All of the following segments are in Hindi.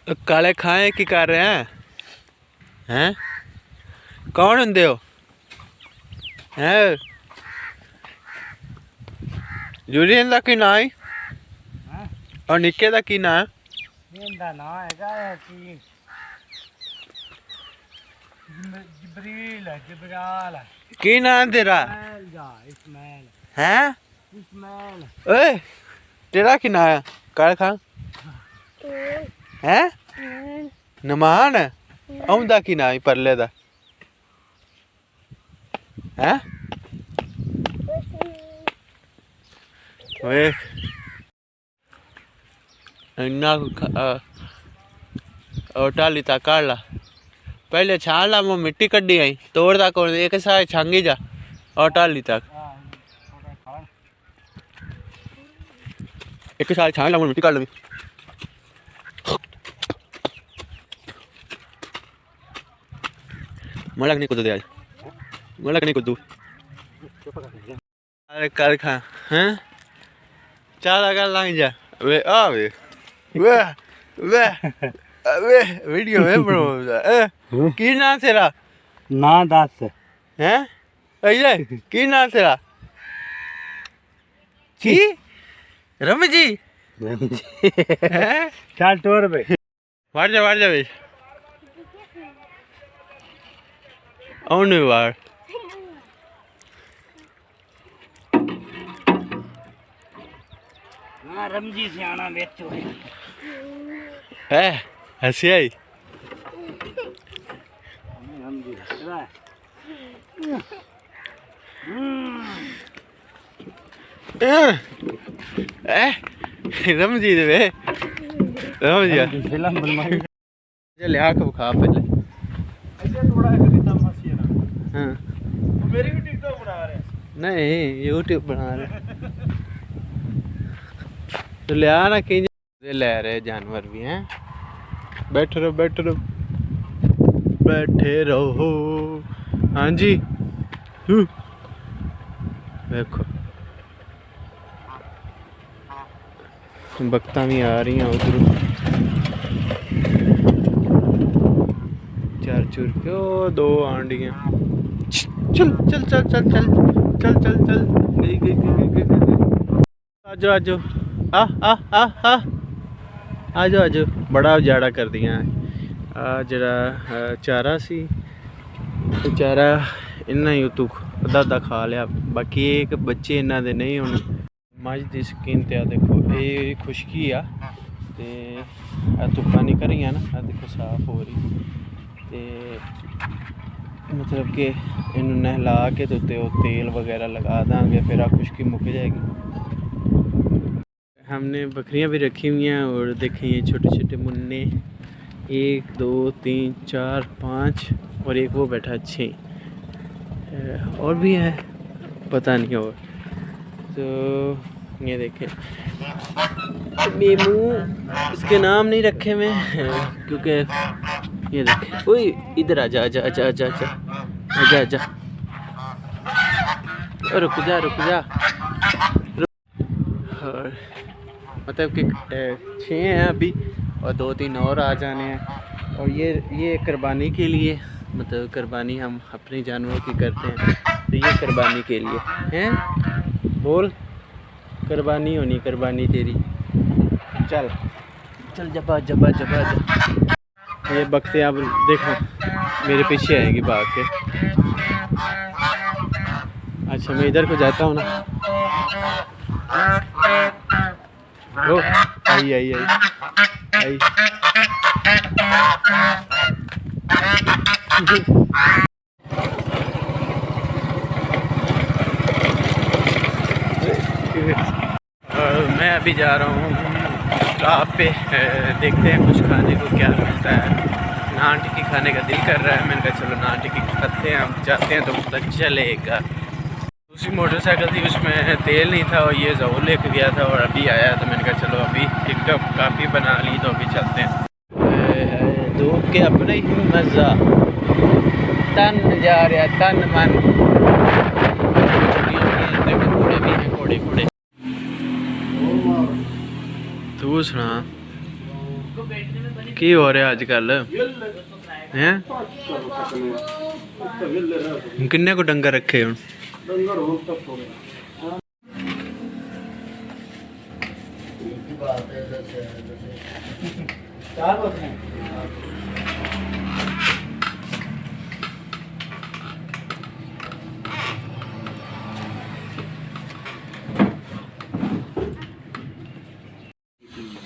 काले खाए की कर रहे हैं कौन होंदे हो हैं जूलियन का की ना है और निक्के का की ना है इनका ना है जिब्रील जिब्राल की नाम तेरा इस्माइल हैं इस्माइल ओए तेरा की ना है काले खा हैं नमान आउंदा की ना है परले दा हैं वेख इन्ना टाली ता काढ़ ला पहले छान ला मैं मिट्टी कड्डी आई तोड़ ता कौन एक साथ छांगी जा और टाली तक एक साथ छान ला मैं मिट्टी काढ़ लगी मलक नहीं कुछ दे आज मलक नहीं कुछ दू अरे कर खा हैं चाल अगर लग जा वे आ वे वे वीडियो है ब्रो की ना तेरा ना दस हैं अये की ना तेरा की रम जी हैं चल टोर पे वाड़ जा वे औने वाड़ हाँ रमजी सियाना बेचो है हंसी आई रमजी दे वे रमजी फिल्म बनवाई ले आके खा पहले ऐसे थोड़ा है कविता मसी है ना हां मेरी भी टिकटॉक बना रहे हैं नहीं यूट्यूब बना रहे तो ले आना कहीं ले रहे जानवर भी हैं बैठे रहो हाँ जी देखो बख्ता भी आ रही हैं उधर चार चूर के ओ दो आंडियाँ चल आजो आजो बड़ा उजाड़ा कर दिया जरा चारा सी चारा इन्ना ही उतू अद्धा खा लिया बाकी एक बच्चे इन्हों दे नहीं होने मझ की स्किन ते देखो ये खुशकी आ ते धुप्पा निकल रही ना आ देखो साफ हो रही ते मतलब कि इन नहला के तो तेल वगैरह लगा देंगे फिर आ खुशकी मुक जाएगी। हमने बकरियां भी रखी हुई हैं और देखें ये छोटे छोटे मुन्ने 1 2 3 4 5 और एक वो बैठा 6 और भी है पता नहीं और तो ये देखें मेमू इसके नाम नहीं रखे मैं क्योंकि ये देखें ओए इधर आजा आजा आजा आजा आजा आजा आजा रुक जा और मतलब कि 6 हैं अभी और 2-3 और आ जाने हैं और ये कुर्बानी के लिए मतलब कुर्बानी हम अपने जानवरों की करते हैं तो ये कुर्बानी के लिए हैं बोल कुर्बानी होनी कुर्बानी तेरी चल जबा ये बकते आप देखो मेरे पीछे आएगी भाग के अच्छा मैं इधर को जाता हूँ ना ओ आई मैं अभी जा रहा हूँ आप पे देखते हैं कुछ खाने को क्या मिलता है नान टिक्की खाने का दिल कर रहा है मैंने कहा चलो नान टिक्की खाते हैं हम जाते हैं तो पता चलेगा। दूसरी मोटरसाइकिल थी उसमें तेल नहीं था और ये ज़रूर लेके गया था और अभी आया तो मैंने कहा चलो अभी एक कप काफ़ी बना ली तो अभी चलते हैं। धूप के अपने ही मज़ा तन जा रहा तन मन देखो घोड़े भी हैं घोड़े तू सुना ਕੀ ਹੋ ਰਿਹਾ ਅੱਜ ਕੱਲ ਹੈ? ਕਿੰਨੇ ਕੋ ਡੰਗਰ ਰੱਖੇ ਹੁਣ? डंगर हो तब थोड़े चार बकरे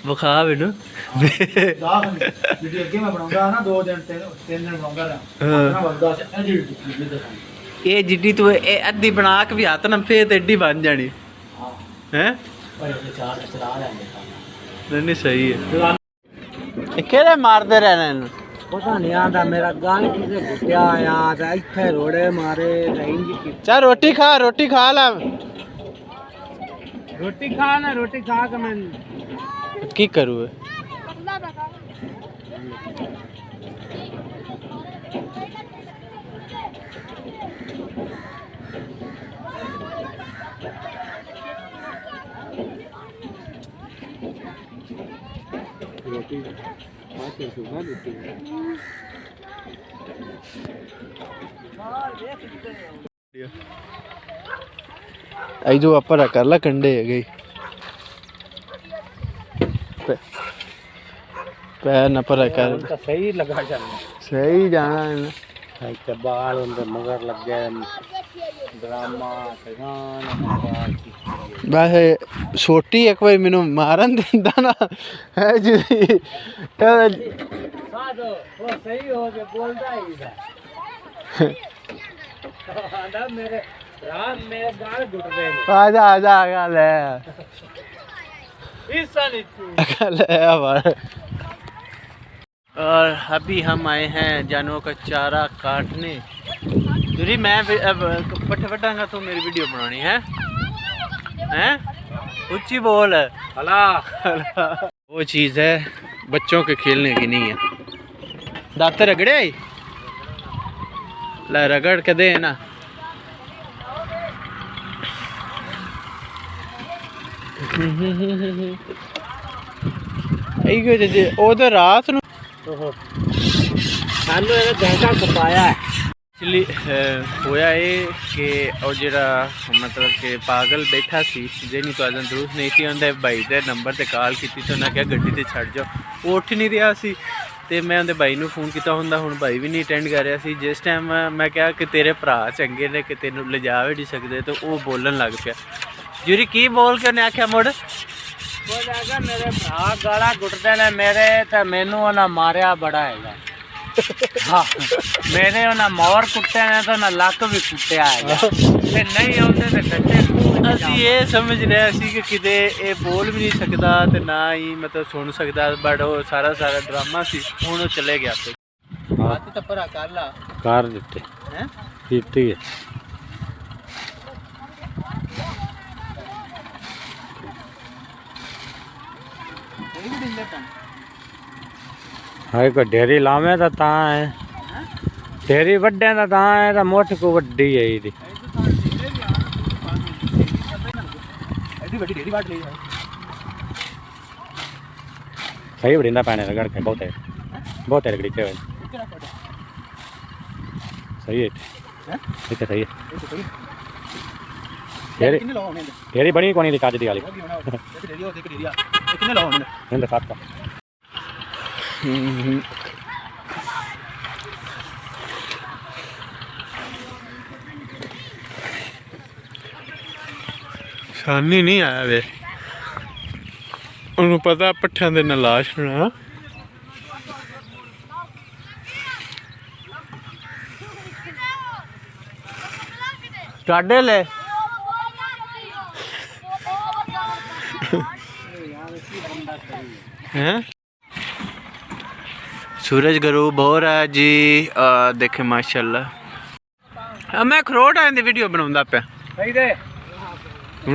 ਵਿਖਾ ਮੈਨੂੰ। वीडियो अगे मैं बनाऊंगा ना 2 दिन 3 दिन बनाऊंगा ना अपना बंदा से एडिट वीडियो ਇਹ ਜਿੱਡੀ ਤੂੰ ਇਹ ਅੱਧੀ ਬਣਾ ਕੇ ਵੀ ਹੱਥ ਨਾਲ ਫੇਰ ਤੇ ਏਡੀ ਬਣ ਜਾਣੀ ਹੈ। ਨਹੀਂ ਸਹੀ ਹੈ। ਇਹ ਕਿਹੜੇ ਮਾਰਦੇ ਰਹਿਣੇ ਨੇ? पता नहीं आता मेरा गाल किसे घुटिया आया था इथे रोड़े मारे रेंज की चल रोटी खा ला। रोटी खा के मैं की करूँ? आई जो आप कर ला कंडे है गई पैर न पर कर सही लगा चलना सही जाना है ना बाल उनके मगर लग गए ड्रामा बस छोटी एक बार मैनू मारन दिंदा ना है जी वो सही हो के बोलता ही था मेरे रात मेरे गाल घुट रहे हैं आजा गल है और अभी हम आए हैं जानवरों का चारा काटने। दूरी मैं पट्ठे वटांगा तो मेरी वीडियो बनानी है हैं? ऊंची बोल हला वो चीज़ है बच्चों के खेलने की नहीं है। दांत रगड़े ला रगड़ के दे ना। ओदे रात नूं सानू ये घंटा खपाया है एक्चुअली होया ये कि और जरा मतलब कि पागल बैठा सी जेनी तो अजन दुरुस्त नहीं थी उन्हें भाई दे नंबर ते कॉल की तो उन्हें क्या गड्डी ते छड़ जाओ वो उठ नहीं रहा सी ते मैं उन्हें भाई नूं फोन किया हुंदा हुण भाई भी नहीं अटेंड कर रहा सी। जिस टाइम मैं कहा कि तेरे भरा चंगे ने कि तेनू ले जा भी नहीं सकते तो वो बोलन लग पिया। जूरी की बोल के उन्हें आख्या मुड़ बोलेगा मेरे भरा गाला घुटदे ने मेरे ते मैनू उन्हें मारिया बड़ा हैगा हाँ मेरे उन्हें मोर कुट्टे ने तो ना लक भी कुट्टिया हैगा ते नहीं आउंदे ते गड्डे ਅਸੀਂ ਇਹ ਸਮਝ ਰਿਹਾ ਸੀ ਕਿ ਕਿਤੇ ਇਹ ਬੋਲ ਵੀ ਨਹੀਂ ਸਕਦਾ ਤੇ ਨਾ ਹੀ ਮਤਲਬ ਸੁਣ ਸਕਦਾ ਬਟ ਉਹ ਸਾਰਾ ਡਰਾਮਾ ਸੀ। ਹੁਣ ਉਹ ਚਲੇ ਗਿਆ ਤੇ ਹੱਥ ਤੱਪਰਾ ਕਰ ਲਾ कर देते ਹੈ दीती है हाय को ढेरी लावे तो ता है ढेरी वड्डे तो ता है तो मुठ को वड्डी है इदी सही बड़ींदा पाने रगड़ के बहुत है रगड़ी के सही है इतने सही है ढेरी बड़ी कोनी दिखा दी वाली हिंद साथ का शानी नहीं आया वे उन्होंने पता पट्ठियां दे नाल लाश होना टाडे ले हैं। सूरज गरूब हो रहा है जी देखे माशाल्लाह। मैं खरोट आए दी वीडियो बनाऊंगा पे सही दे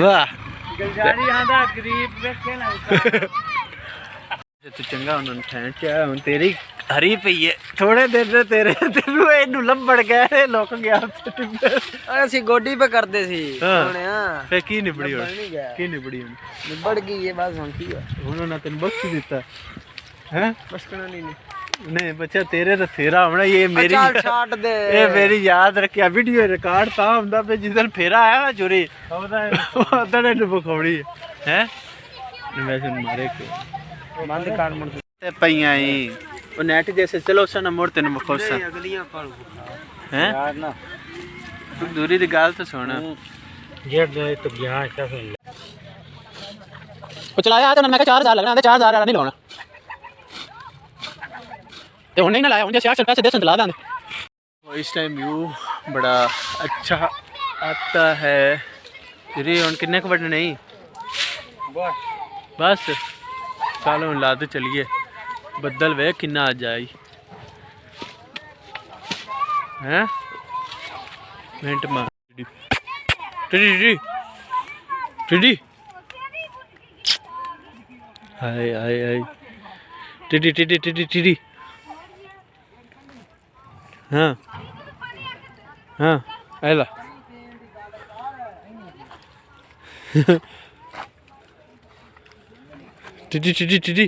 वाह गलजारी आंदा गरीब देखे ना तू चंगा उन्होंने ठहर क्या हुन तेरी हरी पई है थोड़े देर से तेरे तेनू एनू लंबड़ गए लोक गया ਅਸੀਂ ਗੋਡੀ पे करते सी हाँ। हुण हां फे की निबड़ी लंबड़ नहीं गया। की निबड़ी निबड़ गई है बस हम की है उन्होंने तेन बख्श दिता हैं बचपना नहीं नहीं बच्चा तेरे तो फेरा होना ये मेरी चल छाट दे ये मेरी याद रखिया वीडियो रिकॉर्ड था हुंदा पे जिस दिन फेरा आया ना चोरी उधर ने बखौड़ी है मैं सुन मारे के बंद कर मुड़ ते पईयां ही ओ नेट जैसे चलो सन मोड़ तेन बखौसा अगलियां कर हैं यार ना तू दूरी दी गाल तो सुन जेड दे तो गया क्या सुन ओ चलाया तो मैं 4000 लगना ते 4000 वाला नहीं लाना ते हुन नहीं ना लाया हुन जे 60 पैसे दे संतला दांदे इस टाइम व्यू बड़ा अच्छा आता है रे हुन किन्ने क बटन नहीं बस चलो हुन लाते चलिए बदल वे किन्ना आ जाई हैं मिनट मार टिडी टिडी हाय हाय हाय टिडी टिडी टिडी टिडी हाँ हाँ आयला टिडी टिडी टिडी